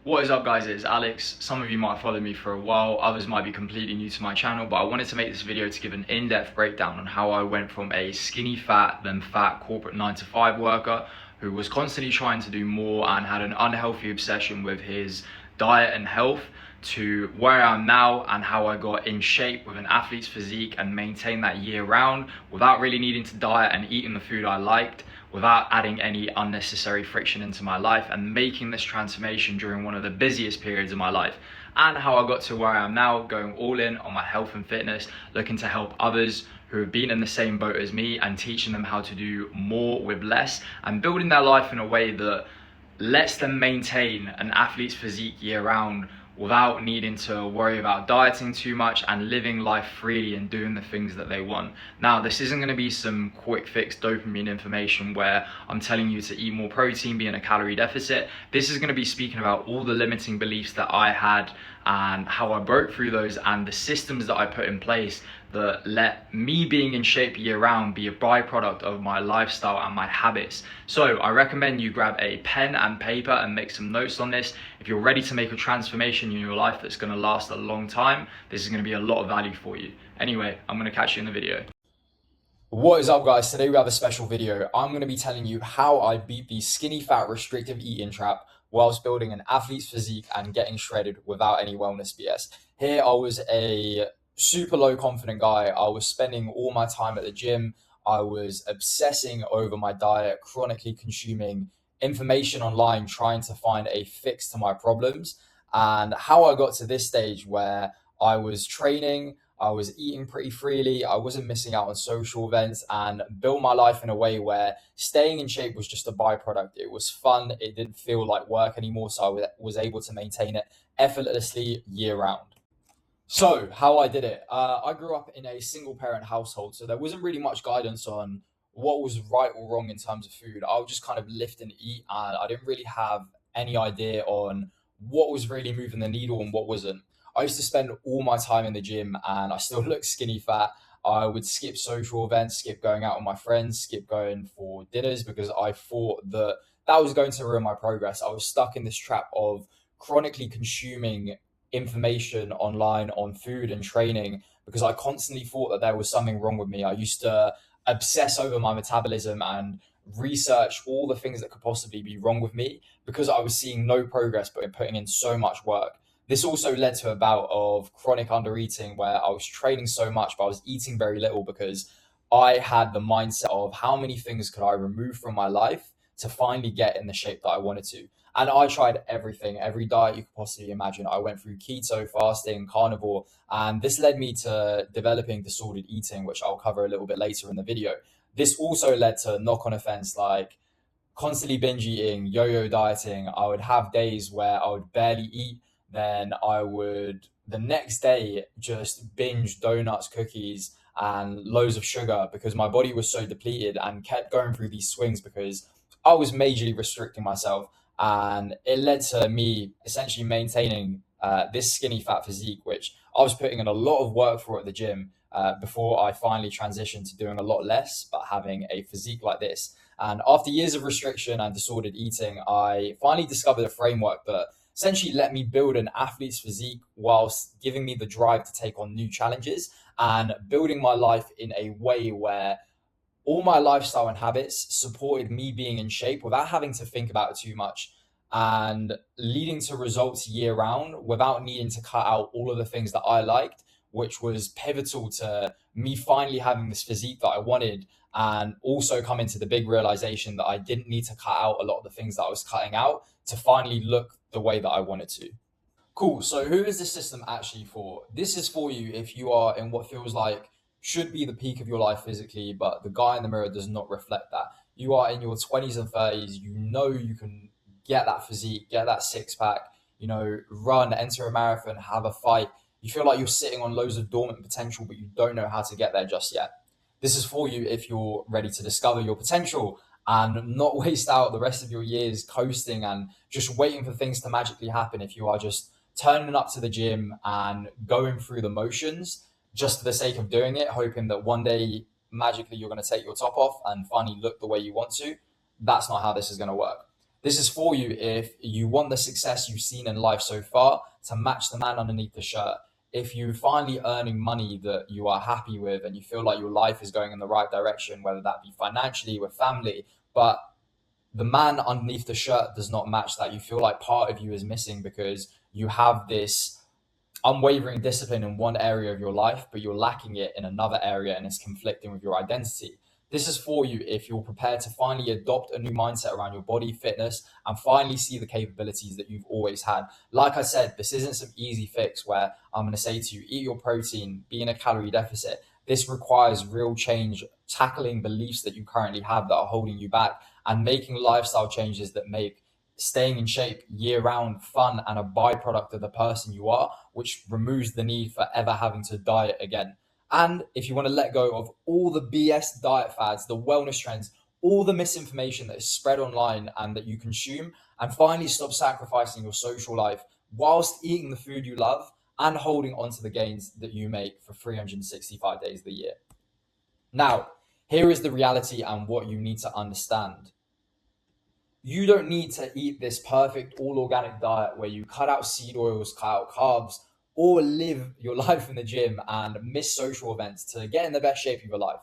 What is up, guys? It's Alex. Some of you might have followed me for a while, others might be completely new to my channel, but I wanted to make this video to give an in-depth breakdown on how I went from a skinny fat then fat corporate 9 to 5 worker who was constantly trying to do more and had an unhealthy obsession with his diet and health to where I am now and how I got in shape with an athlete's physique and maintained that year round without really needing to diet and eating the food I liked, without adding any unnecessary friction into my life, and making this transformation during one of the busiest periods of my life, and how I got to where I am now, going all in on my health and fitness, looking to help others who have been in the same boat as me and teaching them how to do more with less and building their life in a way that lets them maintain an athlete's physique year round without needing to worry about dieting too much and living life freely and doing the things that they want. Now, this isn't going to be some quick fix dopamine information where I'm telling you to eat more protein, be in a calorie deficit. This is going to be speaking about all the limiting beliefs that I had and how I broke through those and the systems that I put in place that let me being in shape year round be a byproduct of my lifestyle and my habits. So I recommend you grab a pen and paper and make some notes on this. If you're ready to make a transformation in your life that's going to last a long time, this is going to be a lot of value for you. Anyway, I'm going to catch you in the video. What is up, guys? Today we have a special video. I'm going to be telling you how I beat the skinny fat restrictive eating trap whilst building an athlete's physique and getting shredded without any wellness BS. Here I was a super low confident guy. I was spending all my time at the gym. I was obsessing over my diet, chronically consuming information online, trying to find a fix to my problems. And how I got to this stage where I was training, I was eating pretty freely, I wasn't missing out on social events, and built my life in a way where staying in shape was just a byproduct. It was fun, it didn't feel like work anymore, so I was able to maintain it effortlessly year round. So, how I did it. I grew up in a single parent household, so there wasn't really much guidance on what was right or wrong in terms of food. I would just kind of lift and eat, and I didn't really have any idea on what was really moving the needle and what wasn't. I used to spend all my time in the gym, and I still look skinny fat. I would skip social events, skip going out with my friends, skip going for dinners because I thought that that was going to ruin my progress. I was stuck in this trap of chronically consuming information online on food and training because I constantly thought that there was something wrong with me. I used to obsess over my metabolism and research all the things that could possibly be wrong with me because I was seeing no progress but putting in so much work. This also led to a bout of chronic undereating where I was training so much but I was eating very little because I had the mindset of how many things could I remove from my life to finally get in the shape that I wanted to. And I tried everything, every diet you could possibly imagine. I went through keto, fasting, carnivore, and this led me to developing disordered eating, which I'll cover a little bit later in the video. This also led to knock-on effects like constantly binge eating, yo-yo dieting. I would have days where I would barely eat, then I would the next day just binge donuts, cookies, and loads of sugar because my body was so depleted and kept going through these swings because I was majorly restricting myself. And it led to me essentially maintaining this skinny fat physique, which I was putting in a lot of work for at the gym before I finally transitioned to doing a lot less, but having a physique like this. And after years of restriction and disordered eating, I finally discovered a framework that essentially let me build an athlete's physique whilst giving me the drive to take on new challenges and building my life in a way where all my lifestyle and habits supported me being in shape without having to think about it too much and leading to results year round without needing to cut out all of the things that I liked, which was pivotal to me finally having this physique that I wanted and also coming to the big realization that I didn't need to cut out a lot of the things that I was cutting out to finally look the way that I wanted to. Cool. So who is this system actually for? This is for you if you are in what feels like should be the peak of your life physically, but the guy in the mirror does not reflect that. You are in your 20s and 30s, you know you can get that physique, get that six pack, run, enter a marathon, have a fight. You feel like you're sitting on loads of dormant potential, but you don't know how to get there just yet. This is for you if you're ready to discover your potential and not waste out the rest of your years coasting and just waiting for things to magically happen. If you are just turning up to the gym and going through the motions just for the sake of doing it, hoping that one day magically you're going to take your top off and finally look the way you want to, that's not how this is going to work. This is for you if you want the success you've seen in life so far to match the man underneath the shirt. If you're finally earning money that you are happy with and you feel like your life is going in the right direction, whether that be financially, with family, but the man underneath the shirt does not match that. You feel like part of you is missing because you have this unwavering discipline in one area of your life, but you're lacking it in another area and it's conflicting with your identity. This is for you if you're prepared to finally adopt a new mindset around your body, fitness, and finally see the capabilities that you've always had. Like I said, this isn't some easy fix where I'm going to say to you, eat your protein, be in a calorie deficit. This requires real change, tackling beliefs that you currently have that are holding you back, and making lifestyle changes that make staying in shape year round fun and a byproduct of the person you are, which removes the need for ever having to diet again. And if you want to let go of all the BS diet fads, the wellness trends, all the misinformation that is spread online and that you consume, and finally stop sacrificing your social life whilst eating the food you love and holding on to the gains that you make for 365 days of the year. Now, here is the reality and what you need to understand. You don't need to eat this perfect all organic diet where you cut out seed oils, cut out carbs, or live your life in the gym and miss social events to get in the best shape of your life.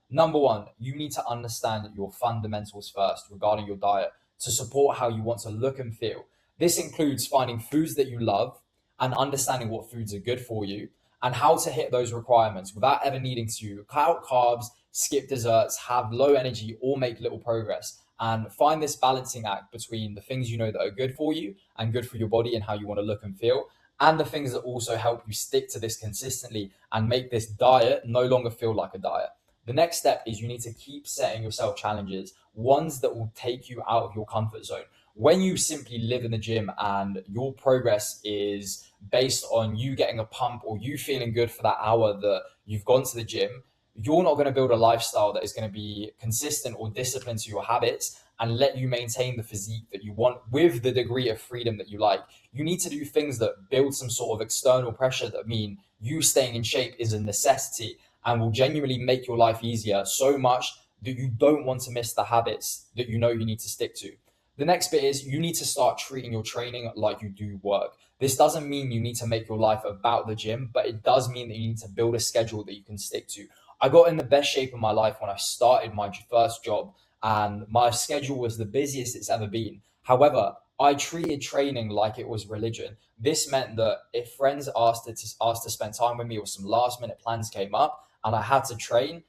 Number one, you need to understand your fundamentals first regarding your diet to support how you want to look and feel. This includes finding foods that you love and understanding what foods are good for you and how to hit those requirements without ever needing to cut out carbs, skip desserts, have low energy, or make little progress. And find this balancing act between the things you know that are good for you and good for your body and how you want to look and feel, and the things that also help you stick to this consistently and make this diet no longer feel like a diet. The next step is you need to keep setting yourself challenges, ones that will take you out of your comfort zone. When you simply live in the gym and your progress is based on you getting a pump or you feeling good for that hour that you've gone to the gym, you're not going to build a lifestyle that is going to be consistent or disciplined to your habits and let you maintain the physique that you want with the degree of freedom that you like. You need to do things that build some sort of external pressure that mean you staying in shape is a necessity and will genuinely make your life easier so much that you don't want to miss the habits that you know you need to stick to. The next bit is you need to start treating your training like you do work. This doesn't mean you need to make your life about the gym, but it does mean that you need to build a schedule that you can stick to. I got in the best shape of my life when I started my first job, and my schedule was the busiest it's ever been. However, I treated training like it was religion. This meant that if friends asked to spend time with me or some last minute plans came up and I had to train,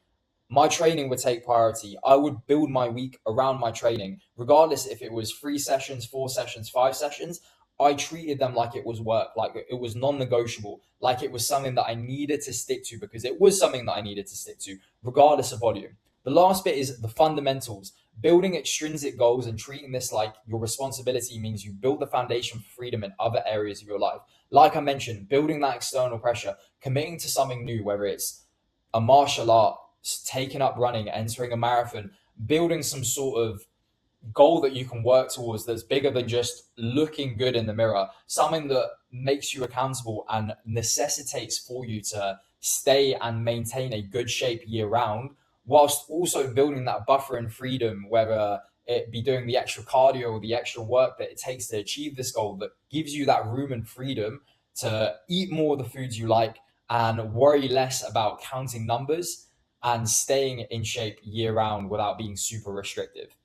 my training would take priority. I would build my week around my training, regardless if it was 3 sessions, 4 sessions, 5 sessions. I treated them like it was work, like it was non-negotiable, like it was something that I needed to stick to because it was something that I needed to stick to, regardless of volume. The last bit is the fundamentals. Building extrinsic goals and treating this like your responsibility means you build the foundation for freedom in other areas of your life. Like I mentioned, building that external pressure, committing to something new, whether it's a martial art, taking up running, entering a marathon, building some sort of goal that you can work towards that's bigger than just looking good in the mirror, something that makes you accountable and necessitates for you to stay and maintain a good shape year round, whilst also building that buffer and freedom, whether it be doing the extra cardio or the extra work that it takes to achieve this goal that gives you that room and freedom to eat more of the foods you like and worry less about counting numbers and staying in shape year round without being super restrictive.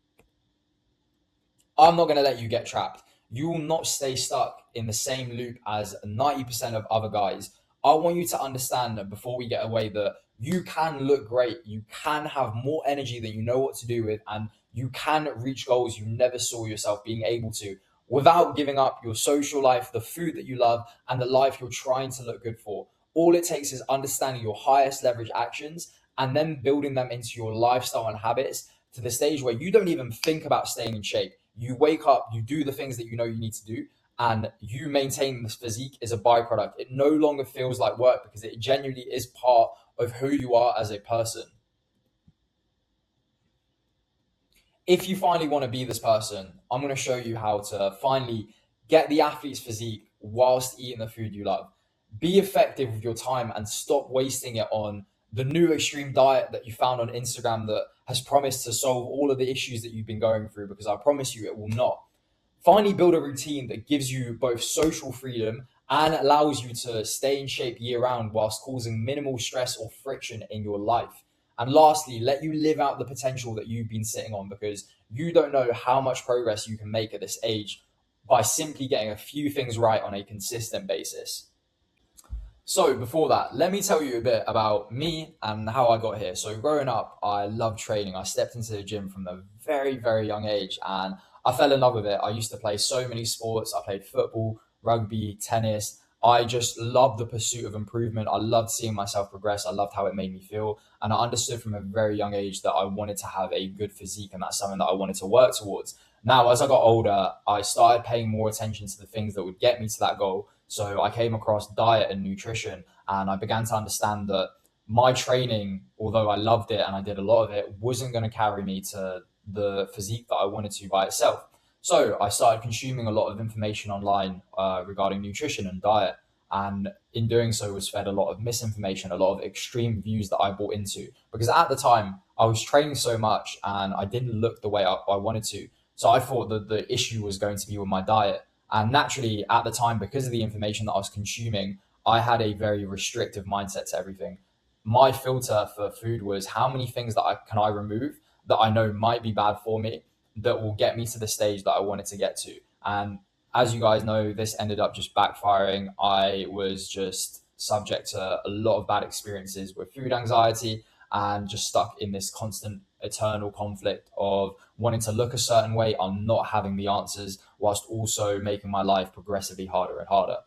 I'm not going to let you get trapped. You will not stay stuck in the same loop as 90% of other guys. I want you to understand that before we get away that you can look great, you can have more energy than you know what to do with, and you can reach goals you never saw yourself being able to without giving up your social life, the food that you love, and the life you're trying to look good for. All it takes is understanding your highest leverage actions and then building them into your lifestyle and habits to the stage where you don't even think about staying in shape. You wake up, you do the things that you know you need to do, and you maintain this physique is a byproduct. It no longer feels like work because it genuinely is part of who you are as a person. If you finally want to be this person, I'm going to show you how to finally get the athlete's physique whilst eating the food you love. Be effective with your time and stop wasting it on the new extreme diet that you found on Instagram that has promised to solve all of the issues that you've been going through, because I promise you it will not. Finally, build a routine that gives you both social freedom and allows you to stay in shape year round whilst causing minimal stress or friction in your life. And lastly, let you live out the potential that you've been sitting on, because you don't know how much progress you can make at this age by simply getting a few things right on a consistent basis. So, before that, let me tell you a bit about me and how I got here. So, growing up, I loved training. I stepped into the gym from a very, very young age and I fell in love with it. I used to play so many sports. I played football, rugby, tennis. I just loved the pursuit of improvement. I loved seeing myself progress. I loved how it made me feel. And I understood from a very young age that I wanted to have a good physique, and that's something that I wanted to work towards. Now, as I got older, I started paying more attention to the things that would get me to that goal. So I came across diet and nutrition, and I began to understand that my training, although I loved it and I did a lot of it, wasn't going to carry me to the physique that I wanted to by itself. So I started consuming a lot of information online regarding nutrition and diet. And in doing so, was fed a lot of misinformation, a lot of extreme views that I bought into. Because at the time, I was training so much and I didn't look the way I wanted to. So I thought that the issue was going to be with my diet. And naturally, at the time, because of the information that I was consuming, I had a very restrictive mindset to everything. My filter for food was how many things that I remove that I know might be bad for me, that will get me to the stage that I wanted to get to. And as you guys know, this ended up just backfiring. I was just subject to a lot of bad experiences with food anxiety and just stuck in this constant eternal conflict of wanting to look a certain way on not having the answers, whilst also making my life progressively harder and harder.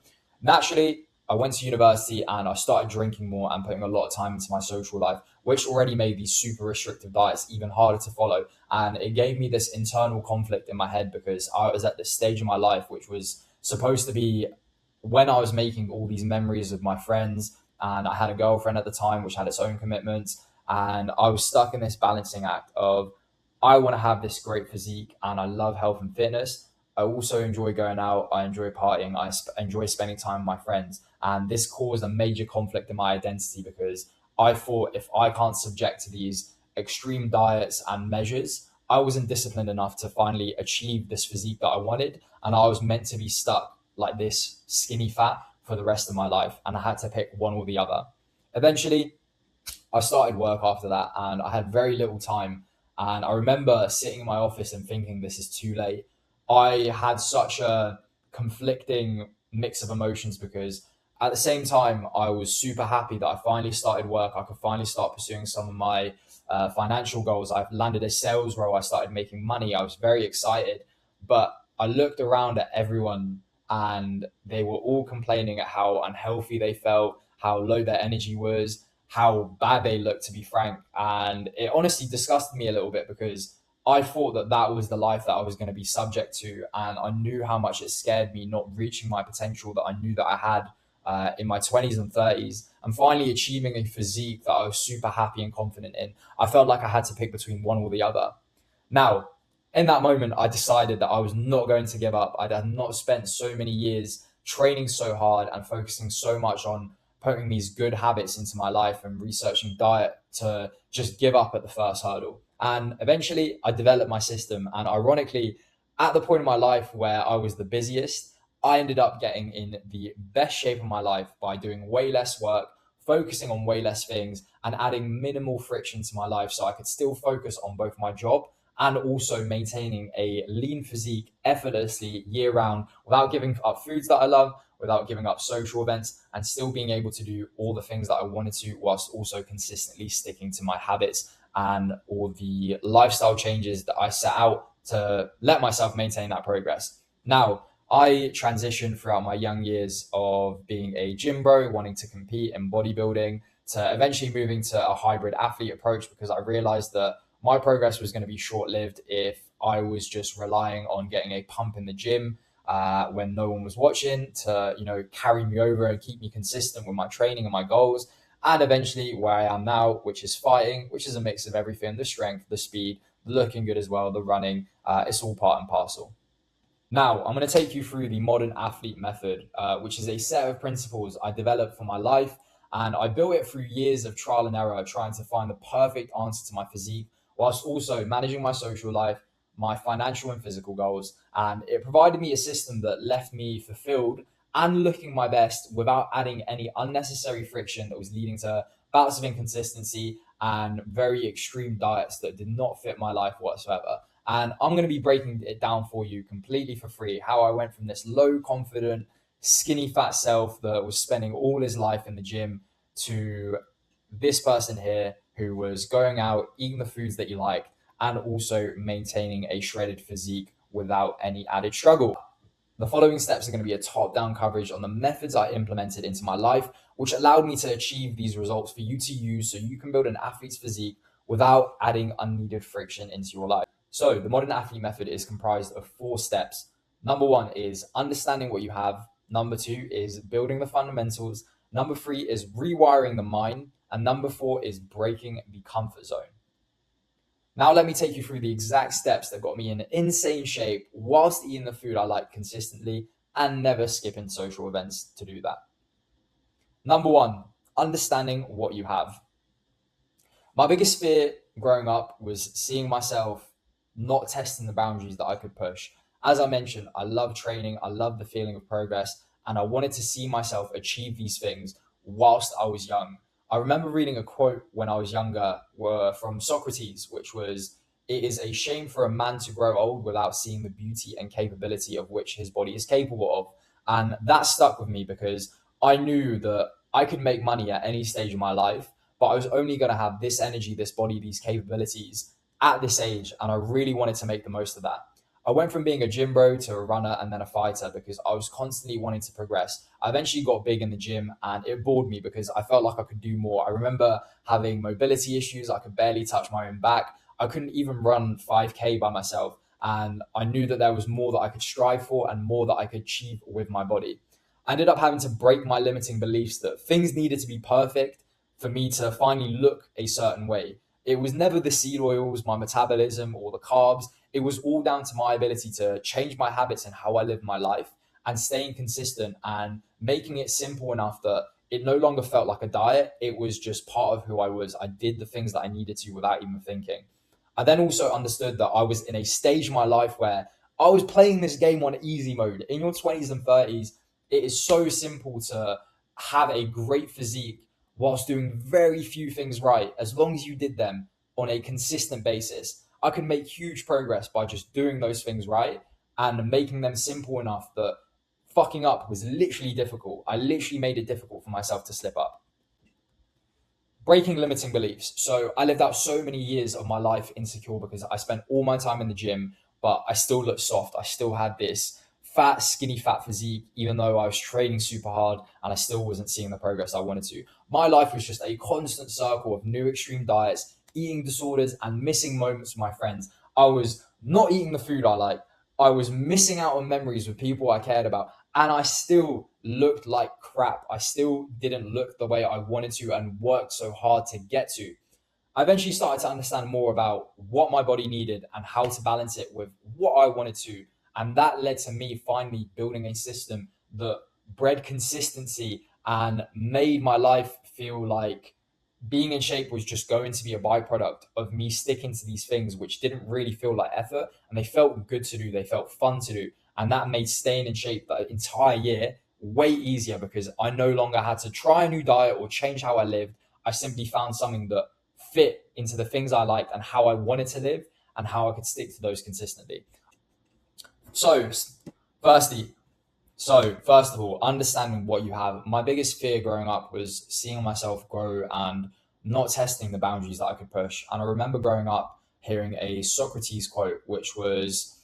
Naturally, I went to university and I started drinking more and putting a lot of time into my social life, which already made these super restrictive diets even harder to follow. And it gave me this internal conflict in my head because I was at this stage in my life, which was supposed to be when I was making all these memories of my friends. And I had a girlfriend at the time, which had its own commitments. And I was stuck in this balancing act of I want to have this great physique and I love health and fitness. I also enjoy going out. I enjoy partying. Enjoy spending time with my friends. And this caused a major conflict in my identity because I thought if I can't subject to these extreme diets and measures, I wasn't disciplined enough to finally achieve this physique that I wanted. And I was meant to be stuck like this skinny fat for the rest of my life. And I had to pick one or the other. Eventually, I started work after that and I had very little time. And I remember sitting in my office and thinking, this is too late. I had such a conflicting mix of emotions because at the same time, I was super happy that I finally started work. I could finally start pursuing some of my financial goals. I've landed a sales role. I started making money. I was very excited. But I looked around at everyone and they were all complaining at how unhealthy they felt, how low their energy was, how bad they looked, to be frank. And it honestly disgusted me a little bit because I thought that that was the life that I was going to be subject to. And I knew how much it scared me not reaching my potential that I knew that I had in my 20s and 30s, and finally achieving a physique that I was super happy and confident in. I felt like I had to pick between one or the other. Now, in that moment, I decided that I was not going to give up. I had not spent so many years training so hard and focusing so much on putting these good habits into my life and researching diet to just give up at the first hurdle. And eventually, I developed my system. And ironically, at the point in my life where I was the busiest, I ended up getting in the best shape of my life by doing way less work, focusing on way less things, and adding minimal friction to my life so I could still focus on both my job and also maintaining a lean physique effortlessly year round without giving up foods that I love, without giving up social events, and still being able to do all the things that I wanted to, whilst also consistently sticking to my habits and all the lifestyle changes that I set out to let myself maintain that progress. Now, I transitioned throughout my young years of being a gym bro, wanting to compete in bodybuilding, to eventually moving to a hybrid athlete approach because I realized that my progress was going to be short lived if I was just relying on getting a pump in the gym when no one was watching to, carry me over and keep me consistent with my training and my goals. And eventually where I am now, which is fighting, which is a mix of everything, the strength, the speed, the looking good as well, the running, it's all part and parcel. Now, I'm going to take you through the modern athlete method, which is a set of principles I developed for my life. And I built it through years of trial and error, trying to find the perfect answer to my physique, whilst also managing my social life, my financial and physical goals. And it provided me a system that left me fulfilled and looking my best without adding any unnecessary friction that was leading to bouts of inconsistency and very extreme diets that did not fit my life whatsoever. And I'm going to be breaking it down for you completely for free, how I went from this low confident, skinny fat self that was spending all his life in the gym to this person here who was going out, eating the foods that you like, and also maintaining a shredded physique without any added struggle. The following steps are going to be a top-down coverage on the methods I implemented into my life, which allowed me to achieve these results for you to use so you can build an athlete's physique without adding unneeded friction into your life. So the modern athlete method is comprised of 4 steps. Number 1 is understanding what you have. Number 2 is building the fundamentals. Number 3 is rewiring the mind. And number 4 is breaking the comfort zone. Now let me take you through the exact steps that got me in insane shape whilst eating the food I like consistently and never skipping social events to do that. Number 1, understanding what you have. My biggest fear growing up was seeing myself not testing the boundaries that I could push. As I mentioned, I love training, I love the feeling of progress, and I wanted to see myself achieve these things whilst I was young. I remember reading a quote when I was younger from Socrates, which was, "It is a shame for a man to grow old without seeing the beauty and capability of which his body is capable of." And that stuck with me because I knew that I could make money at any stage of my life, but I was only going to have this energy, this body, these capabilities at this age. And I really wanted to make the most of that. I went from being a gym bro to a runner and then a fighter because I was constantly wanting to progress. I eventually got big in the gym and it bored me because I felt like I could do more. I remember having mobility issues. I could barely touch my own back. I couldn't even run 5K by myself. And I knew that there was more that I could strive for and more that I could achieve with my body. I ended up having to break my limiting beliefs that things needed to be perfect for me to finally look a certain way. It was never the seed oils, my metabolism, or the carbs. It was all down to my ability to change my habits and how I live my life and staying consistent and making it simple enough that it no longer felt like a diet. It was just part of who I was. I did the things that I needed to without even thinking. I then also understood that I was in a stage in my life where I was playing this game on easy mode. In your 20s and 30s, it is so simple to have a great physique whilst doing very few things right. As long as you did them on a consistent basis, I could make huge progress by just doing those things right and making them simple enough that fucking up was literally difficult. I literally made it difficult for myself to slip up. Breaking limiting beliefs. So I lived out so many years of my life insecure because I spent all my time in the gym, but I still looked soft. I still had this fat, skinny fat physique, even though I was training super hard and I still wasn't seeing the progress I wanted to. My life was just a constant circle of new extreme diets, eating disorders, and missing moments with my friends. I was not eating the food I like. I was missing out on memories with people I cared about. And I still looked like crap. I still didn't look the way I wanted to and worked so hard to get to. I eventually started to understand more about what my body needed and how to balance it with what I wanted to. And that led to me finally building a system that bred consistency and made my life feel like being in shape was just going to be a byproduct of me sticking to these things, which didn't really feel like effort and they felt good to do. They felt fun to do. And that made staying in shape the entire year way easier because I no longer had to try a new diet or change how I lived. I simply found something that fit into the things I liked and how I wanted to live and how I could stick to those consistently. So, first of all, understanding what you have. My biggest fear growing up was seeing myself grow and not testing the boundaries that I could push. And I remember growing up hearing a Socrates quote, which was,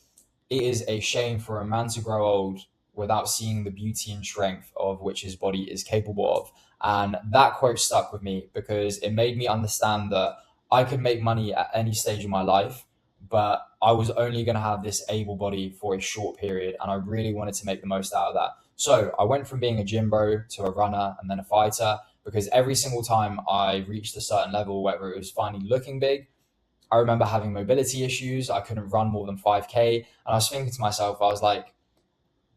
"It is a shame for a man to grow old without seeing the beauty and strength of which his body is capable of." And that quote stuck with me because it made me understand that I could make money at any stage of my life, but I was only going to have this able body for a short period. And I really wanted to make the most out of that. So I went from being a gym bro to a runner and then a fighter because every single time I reached a certain level, whether it was finally looking big, I remember having mobility issues. I couldn't run more than 5K. And I was thinking to myself, I was like,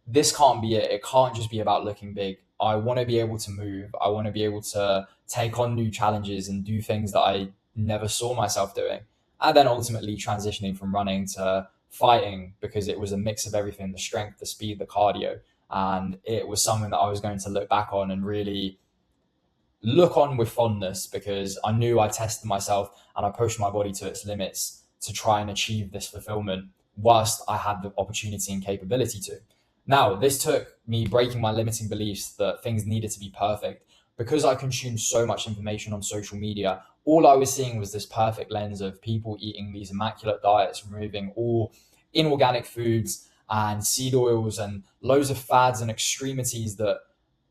this can't be it. It can't just be about looking big. I want to be able to move. I want to be able to take on new challenges and do things that I never saw myself doing. And then ultimately transitioning from running to fighting because it was a mix of everything: the strength, the speed, the cardio. And it was something that I was going to look back on and really look on with fondness, because I knew I tested myself and I pushed my body to its limits to try and achieve this fulfillment whilst I had the opportunity and capability to. Now, this took me breaking my limiting beliefs that things needed to be perfect. Because I consumed so much information on social media, all I was seeing was this perfect lens of people eating these immaculate diets, removing all inorganic foods and seed oils and loads of fads and extremities that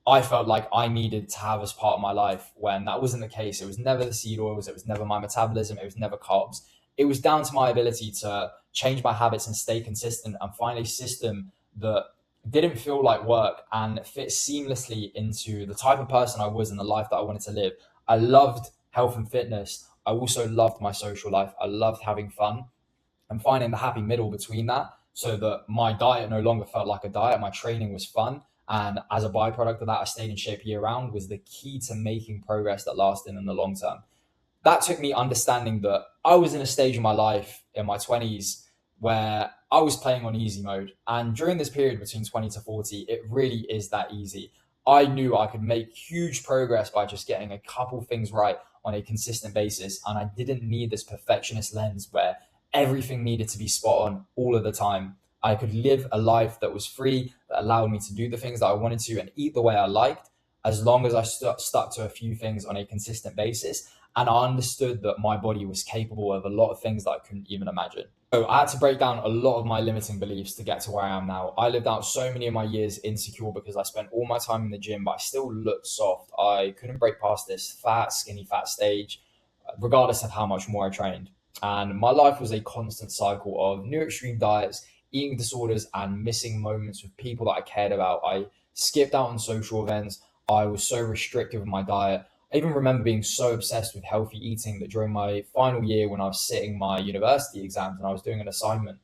I felt like I needed to have as part of my life, when that wasn't the case. It was never the seed oils, it was never my metabolism, it was never carbs. It was down to my ability to change my habits and stay consistent and find a system that didn't feel like work and fit seamlessly into the type of person I was and the life that I wanted to live. I loved health and fitness. I also loved my social life. I loved having fun and finding the happy middle between that, so that my diet no longer felt like a diet. My training was fun. And as a byproduct of that, I stayed in shape year round, was the key to making progress that lasted in the long term. That took me understanding that I was in a stage in my life in my 20s where I was playing on easy mode. And during this period between 20 to 40, it really is that easy. I knew I could make huge progress by just getting a couple things right on a consistent basis. And I didn't need this perfectionist lens where everything needed to be spot on all of the time. I could live a life that was free, that allowed me to do the things that I wanted to and eat the way I liked, as long as I stuck to a few things on a consistent basis. And I understood that my body was capable of a lot of things that I couldn't even imagine. So I had to break down a lot of my limiting beliefs to get to where I am now. I lived out so many of my years insecure because I spent all my time in the gym, but I still looked soft. I couldn't break past this skinny fat stage, regardless of how much more I trained. And my life was a constant cycle of new extreme diets, eating disorders, and missing moments with people that I cared about. I skipped out on social events. I was so restrictive with my diet. I even remember being so obsessed with healthy eating that during my final year, when I was sitting my university exams and I was doing an assignment,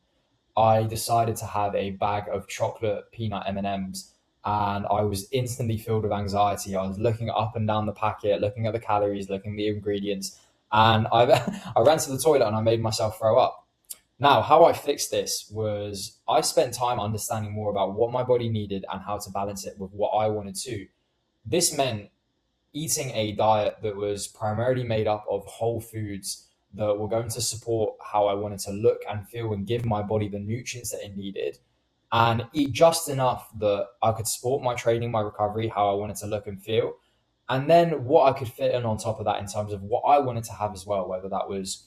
I decided to have a bag of chocolate peanut M&Ms, and I was instantly filled with anxiety. I was looking up and down the packet, looking at the calories, looking at the ingredients, and I ran to the toilet and I made myself throw up. Now, how I fixed this was I spent time understanding more about what my body needed and how to balance it with what I wanted to. This meant eating a diet that was primarily made up of whole foods that were going to support how I wanted to look and feel and give my body the nutrients that it needed, and eat just enough that I could support my training, my recovery, how I wanted to look and feel. And then what I could fit in on top of that in terms of what I wanted to have as well, whether that was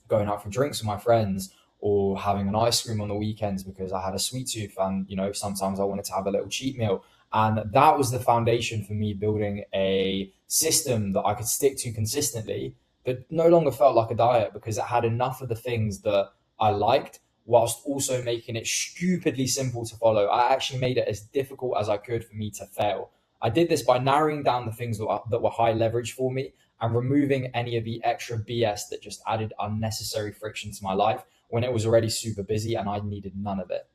going out for drinks with my friends or having an ice cream on the weekends because I had a sweet tooth, and sometimes I wanted to have a little cheat meal. And that was the foundation for me building a system that I could stick to consistently, that no longer felt like a diet because it had enough of the things that I liked, whilst also making it stupidly simple to follow. I actually made it as difficult as I could for me to fail. I did this by narrowing down the things that were high leverage for me and removing any of the extra BS that just added unnecessary friction to my life when it was already super busy and I needed none of it.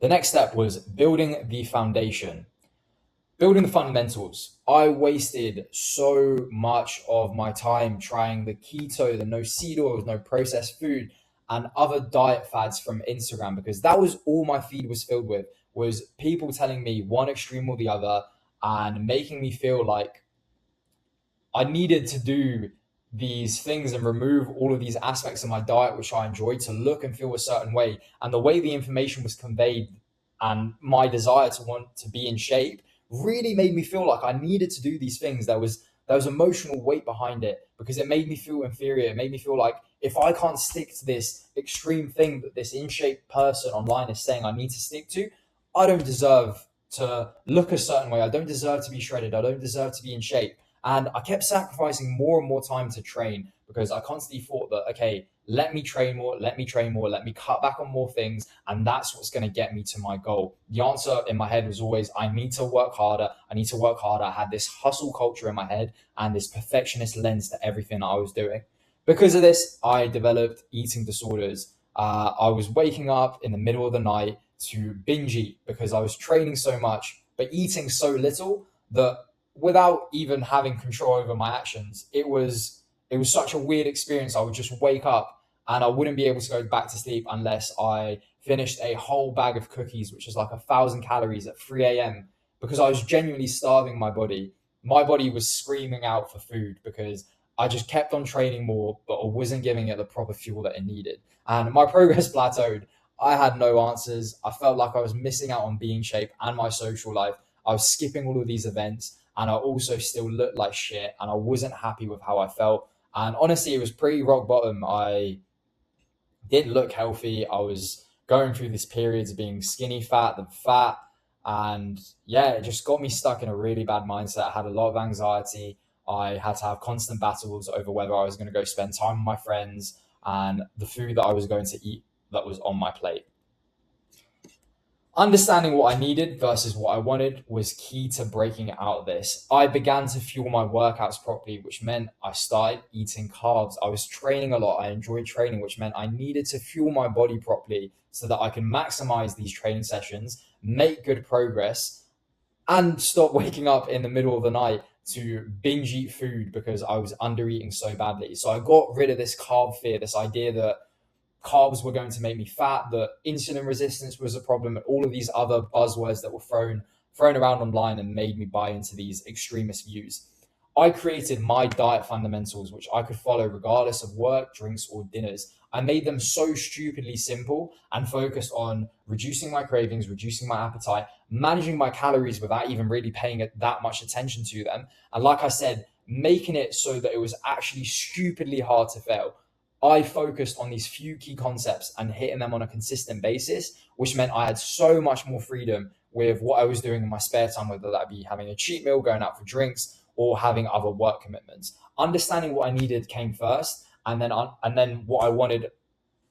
The next step was building the foundation, building the fundamentals. I wasted so much of my time trying the keto, the no seed oils, no processed food, and other diet fads from Instagram, because that was all my feed was filled with, was people telling me one extreme or the other and making me feel like I needed to do these things and remove all of these aspects of my diet, which I enjoyed, to look and feel a certain way. And the way the information was conveyed and my desire to want to be in shape really made me feel like I needed to do these things. There was emotional weight behind it because it made me feel inferior. It made me feel like if I can't stick to this extreme thing that this in shape person online is saying I need to stick to, I don't deserve to look a certain way. I don't deserve to be shredded. I don't deserve to be in shape. And I kept sacrificing more and more time to train because I constantly thought that, okay, let me train more, let me cut back on more things, and that's what's going to get me to my goal. The answer in my head was always, I need to work harder. I had this hustle culture in my head and this perfectionist lens to everything I was doing. Because of this, I developed eating disorders. I was waking up in the middle of the night to binge eat because I was training so much, but eating so little that without even having control over my actions, it was such a weird experience. I would just wake up and I wouldn't be able to go back to sleep unless I finished a whole bag of cookies, which is like 1,000 calories at 3 a.m. because I was genuinely starving my body. My body was screaming out for food because I just kept on training more, but I wasn't giving it the proper fuel that it needed. And my progress plateaued. I had no answers. I felt like I was missing out on being shape and my social life. I was skipping all of these events, and I also still looked like shit, and I wasn't happy with how I felt. And honestly, it was pretty rock bottom. I didn't look healthy. I was going through this periods of being skinny fat, then fat. And yeah, it just got me stuck in a really bad mindset. I had a lot of anxiety. I had to have constant battles over whether I was going to go spend time with my friends and the food that I was going to eat that was on my plate. Understanding what I needed versus what I wanted was key to breaking out of this. I began to fuel my workouts properly, which meant I started eating carbs. I was training a lot. I enjoyed training, which meant I needed to fuel my body properly so that I can maximize these training sessions, make good progress, and stop waking up in the middle of the night to binge eat food because I was under eating so badly. So I got rid of this carb fear, this idea that carbs were going to make me fat, that insulin resistance was a problem, and all of these other buzzwords that were thrown around online and made me buy into these extremist views. I created my diet fundamentals, which I could follow regardless of work, drinks, or dinners. I made them so stupidly simple and focused on reducing my cravings, reducing my appetite, managing my calories without even really paying it that much attention to them. And like I said, making it so that it was actually stupidly hard to fail. I focused on these few key concepts and hitting them on a consistent basis, which meant I had so much more freedom with what I was doing in my spare time, whether that be having a cheat meal, going out for drinks, or having other work commitments. Understanding what I needed came first, and then what I wanted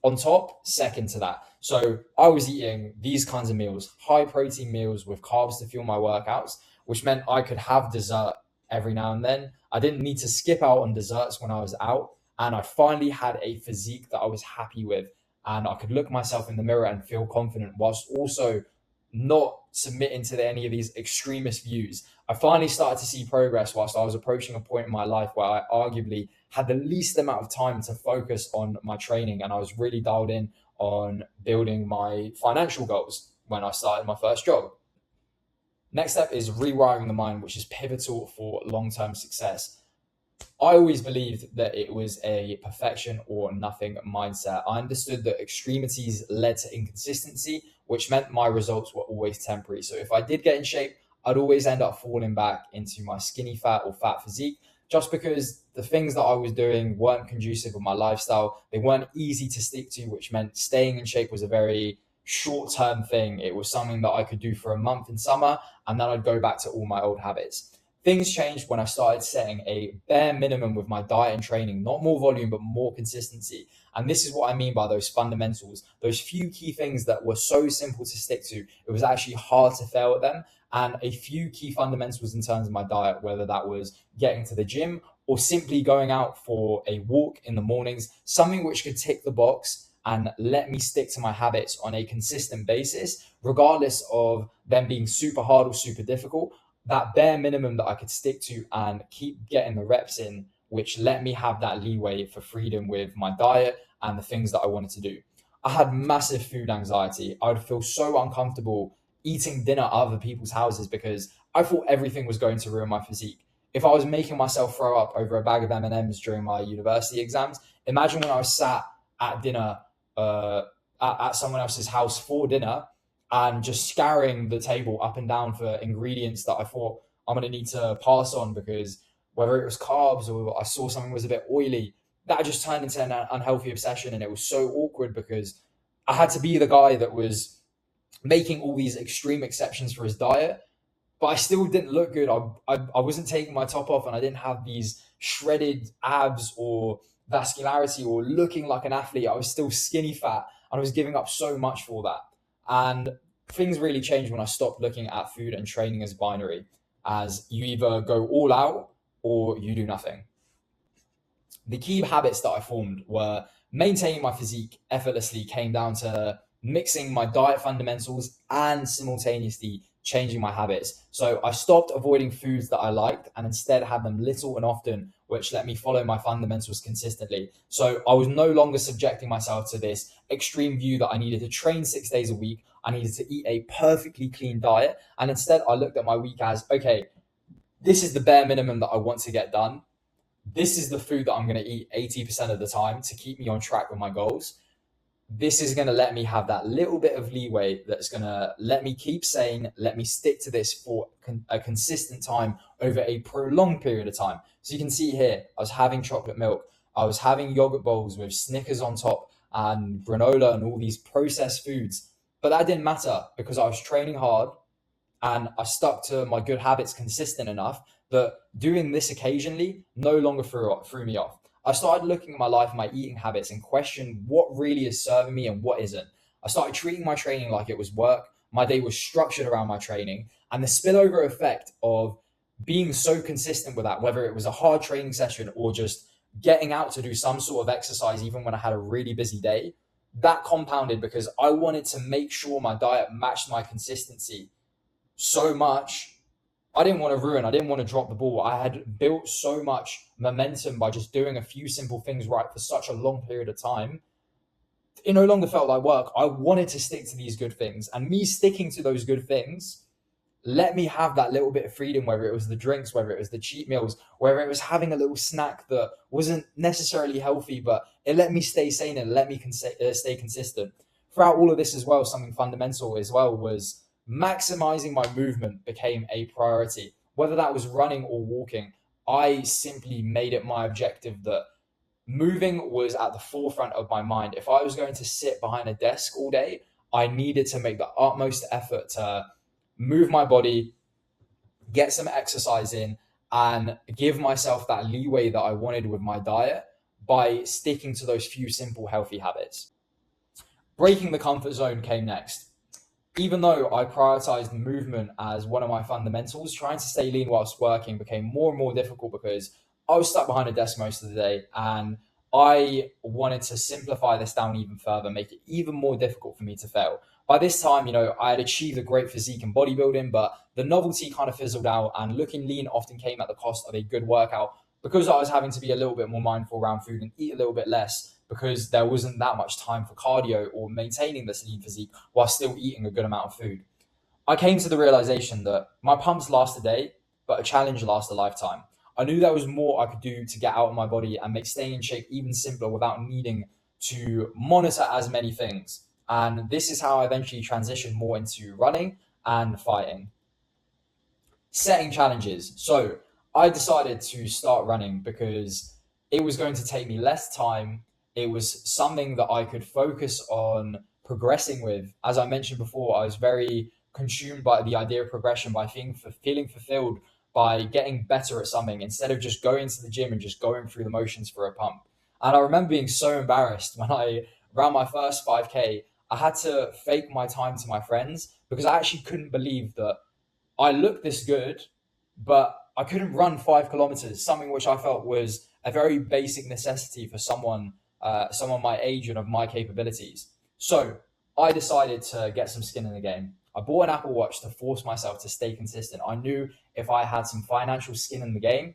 on top, second to that. So I was eating these kinds of meals, high protein meals with carbs to fuel my workouts, which meant I could have dessert every now and then. I didn't need to skip out on desserts when I was out. And I finally had a physique that I was happy with. And I could look myself in the mirror and feel confident whilst also not submitting to any of these extremist views. I finally started to see progress whilst I was approaching a point in my life where I arguably had the least amount of time to focus on my training. And I was really dialed in on building my financial goals when I started my first job. Next step is rewiring the mind, which is pivotal for long-term success. I always believed that it was a perfection or nothing mindset. I understood that extremities led to inconsistency, which meant my results were always temporary. So if I did get in shape, I'd always end up falling back into my skinny fat or fat physique just because the things that I was doing weren't conducive with my lifestyle. They weren't easy to stick to, which meant staying in shape was a very short-term thing. It was something that I could do for a month in summer, and then I'd go back to all my old habits. Things changed when I started setting a bare minimum with my diet and training, not more volume, but more consistency. And this is what I mean by those fundamentals, those few key things that were so simple to stick to. It was actually hard to fail at them. And a few key fundamentals in terms of my diet, whether that was getting to the gym or simply going out for a walk in the mornings, something which could tick the box and let me stick to my habits on a consistent basis, regardless of them being super hard or super difficult. That bare minimum that I could stick to and keep getting the reps in, which let me have that leeway for freedom with my diet and the things that I wanted to do. I had massive food anxiety. I would feel so uncomfortable eating dinner at other people's houses because I thought everything was going to ruin my physique. If I was making myself throw up over a bag of M&Ms during my university exams, imagine when I was sat at dinner at someone else's house for dinner and just scouring the table up and down for ingredients that I thought I'm going to need to pass on because whether it was carbs or I saw something was a bit oily, that just turned into an unhealthy obsession. And it was so awkward because I had to be the guy that was making all these extreme exceptions for his diet, but I still didn't look good. I wasn't taking my top off and I didn't have these shredded abs or vascularity or looking like an athlete. I was still skinny fat and I was giving up so much for that. And things really changed when I stopped looking at food and training as binary, as you either go all out or you do nothing. The key habits that I formed were maintaining my physique effortlessly, came down to mixing my diet fundamentals and simultaneously changing my habits. So I stopped avoiding foods that I liked and instead had them little and often which let me follow my fundamentals consistently. So I was no longer subjecting myself to this extreme view that I needed to train 6 days a week. I needed to eat a perfectly clean diet. And instead, I looked at my week as, okay, this is the bare minimum that I want to get done. This is the food that I'm going to eat 80% of the time to keep me on track with my goals. This is going to let me have that little bit of leeway that's going to let me keep sane, let me stick to this for a consistent time over a prolonged period of time. So you can see here, I was having chocolate milk, I was having yogurt bowls with Snickers on top and granola and all these processed foods. But that didn't matter because I was training hard and I stuck to my good habits consistent enough that doing this occasionally no longer threw me off. I started looking at my life, my eating habits, and questioned what really is serving me and what isn't. I started treating my training like it was work. My day was structured around my training, and the spillover effect of being so consistent with that, whether it was a hard training session or just getting out to do some sort of exercise, even when I had a really busy day, that compounded because I wanted to make sure my diet matched my consistency so much. I didn't want to drop the ball. I had built so much momentum by just doing a few simple things right for such a long period of time. It no longer felt like work. I wanted to stick to these good things, and me sticking to those good things let me have that little bit of freedom, whether it was the drinks, whether it was the cheat meals, whether it was having a little snack that wasn't necessarily healthy, but it let me stay sane and let me stay consistent. Throughout all of this as well, something fundamental as well was maximizing my movement became a priority. Whether that was running or walking, I simply made it my objective that moving was at the forefront of my mind. If I was going to sit behind a desk all day, I needed to make the utmost effort to move my body, get some exercise in, and give myself that leeway that I wanted with my diet by sticking to those few simple healthy habits. Breaking the comfort zone came next. Even though I prioritized movement as one of my fundamentals, trying to stay lean whilst working became more and more difficult because I was stuck behind a desk most of the day, and I wanted to simplify this down even further, make it even more difficult for me to fail. By this time, I had achieved a great physique in bodybuilding, but the novelty kind of fizzled out, and looking lean often came at the cost of a good workout because I was having to be a little bit more mindful around food and eat a little bit less because there wasn't that much time for cardio or maintaining this lean physique while still eating a good amount of food. I came to the realization that my pumps last a day, but a challenge lasts a lifetime. I knew there was more I could do to get out of my body and make staying in shape even simpler without needing to monitor as many things. And this is how I eventually transitioned more into running and fighting. Setting challenges. So I decided to start running because it was going to take me less time. It was something that I could focus on progressing with. As I mentioned before, I was very consumed by the idea of progression, by feeling fulfilled by getting better at something instead of just going to the gym and just going through the motions for a pump. And I remember being so embarrassed when I ran my first 5K. I had to fake my time to my friends because I actually couldn't believe that I looked this good, but I couldn't run 5 kilometers, something which I felt was a very basic necessity for someone my age and of my capabilities. So I decided to get some skin in the game. I bought an Apple Watch to force myself to stay consistent. I knew if I had some financial skin in the game,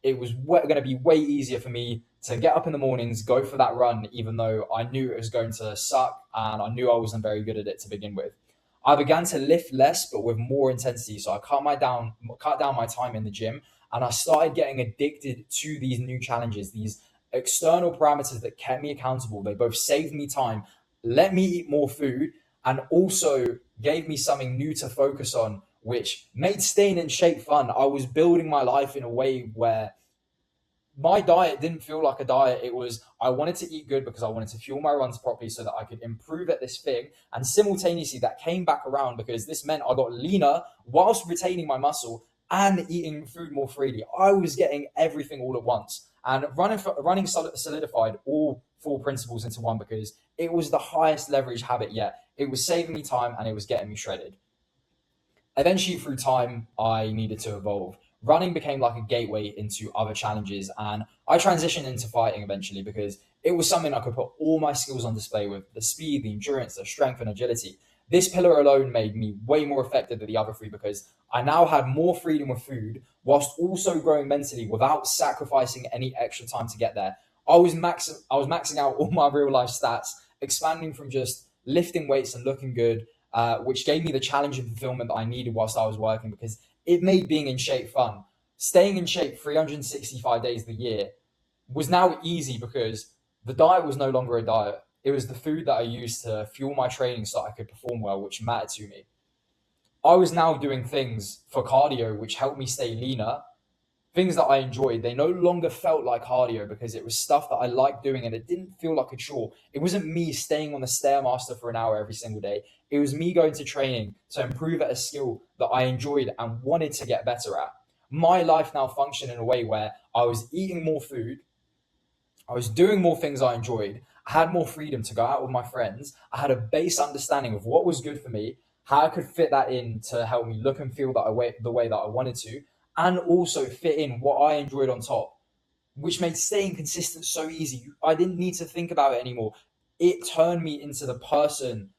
it was going to be way easier for me to get up in the mornings, go for that run, even though I knew it was going to suck and I knew I wasn't very good at it to begin with. I began to lift less, but with more intensity. So I cut down my time in the gym, and I started getting addicted to these new challenges, these external parameters that kept me accountable. They both saved me time, let me eat more food, and also gave me something new to focus on, which made staying in shape fun. I was building my life in a way where my diet didn't feel like a diet. It was, I wanted to eat good because I wanted to fuel my runs properly so that I could improve at this thing. And simultaneously, that came back around because this meant I got leaner whilst retaining my muscle and eating food more freely. I was getting everything all at once. And running solidified all four principles into one because it was the highest leverage habit yet. It was saving me time and it was getting me shredded. Eventually, through time, I needed to evolve. Running became like a gateway into other challenges, and I transitioned into fighting eventually because it was something I could put all my skills on display with: the speed, the endurance, the strength, and agility. This pillar alone made me way more effective than the other three because I now had more freedom with food whilst also growing mentally without sacrificing any extra time to get there. I was maxing out all my real life stats, expanding from just lifting weights and looking good, which gave me the challenge and fulfillment that I needed whilst I was working because it made being in shape fun. Staying in shape 365 days of the year was now easy because the diet was no longer a diet. It was the food that I used to fuel my training so I could perform well, which mattered to me. I was now doing things for cardio, which helped me stay leaner, things that I enjoyed. They no longer felt like cardio because it was stuff that I liked doing and it didn't feel like a chore. It wasn't me staying on the Stairmaster for an hour every single day. It was me going to training to improve at a skill that I enjoyed and wanted to get better at. My life now functioned in a way where I was eating more food, I was doing more things I enjoyed. I had more freedom to go out with my friends. I had a base understanding of what was good for me, how I could fit that in to help me look and feel the way that I wanted to, and also fit in what I enjoyed on top, which made staying consistent so easy. I didn't need to think about it anymore. It turned me into the person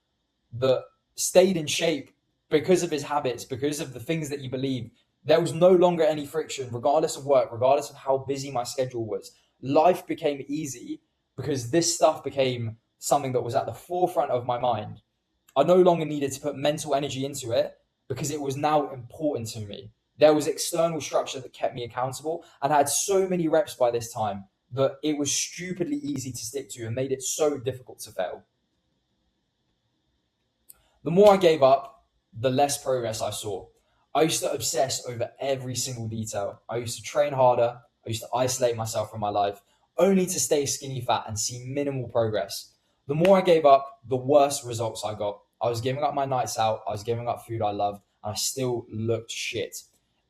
that stayed in shape because of his habits, because of the things that he believed. There was no longer any friction, regardless of work, regardless of how busy my schedule was. Life became easy because this stuff became something that was at the forefront of my mind. I no longer needed to put mental energy into it because it was now important to me. There was external structure that kept me accountable, and I had so many reps by this time that it was stupidly easy to stick to and made it so difficult to fail. The more I gave up, the less progress I saw. I used to obsess over every single detail. I used to train harder. I used to isolate myself from my life, only to stay skinny fat and see minimal progress. The more I gave up, the worse results I got. I was giving up my nights out. I was giving up food I loved, and I still looked shit.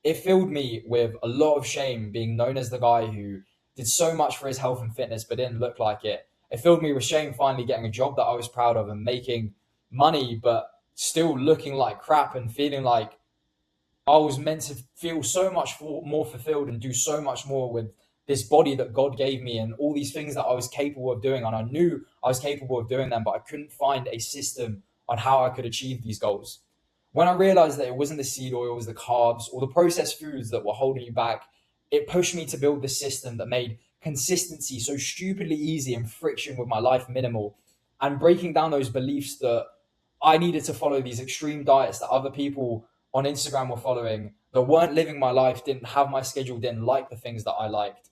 It filled me with a lot of shame being known as the guy who did so much for his health and fitness but didn't look like it. It filled me with shame finally getting a job that I was proud of and making money, but still looking like crap and feeling like I was meant to feel so much more fulfilled and do so much more with this body that God gave me and all these things that I was capable of doing. And I knew I was capable of doing them, but I couldn't find a system on how I could achieve these goals. When I realized that it wasn't the seed oils, the carbs, or the processed foods that were holding you back, it pushed me to build this system that made consistency so stupidly easy and friction with my life minimal, and breaking down those beliefs that I needed to follow these extreme diets that other people on Instagram were following, that weren't living my life, didn't have my schedule, didn't like the things that I liked.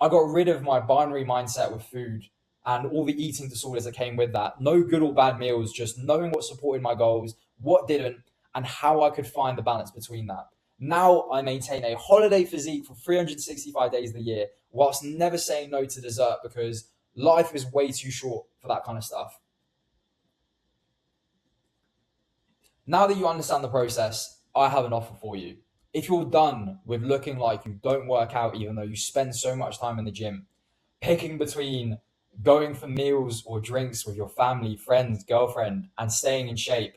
I got rid of my binary mindset with food and all the eating disorders that came with that. No good or bad meals, just knowing what supported my goals, what didn't, and how I could find the balance between that. Now I maintain a holiday physique for 365 days of the year, whilst never saying no to dessert because life is way too short for that kind of stuff. Now that you understand the process, I have an offer for you. If you're done with looking like you don't work out even though you spend so much time in the gym, picking between going for meals or drinks with your family, friends, girlfriend, and staying in shape,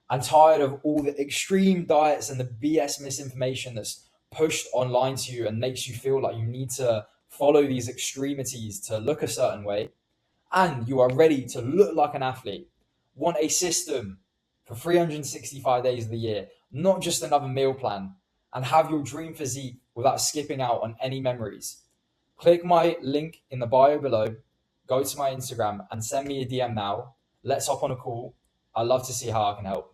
and tired of all the extreme diets and the BS misinformation that's pushed online to you and makes you feel like you need to follow these extremities to look a certain way, and you are ready to look like an athlete, want a system for 365 days of the year, not just another meal plan, and have your dream physique without skipping out on any memories, click my link in the bio below, go to my Instagram and send me a DM now. Let's hop on a call. I'd love to see how I can help.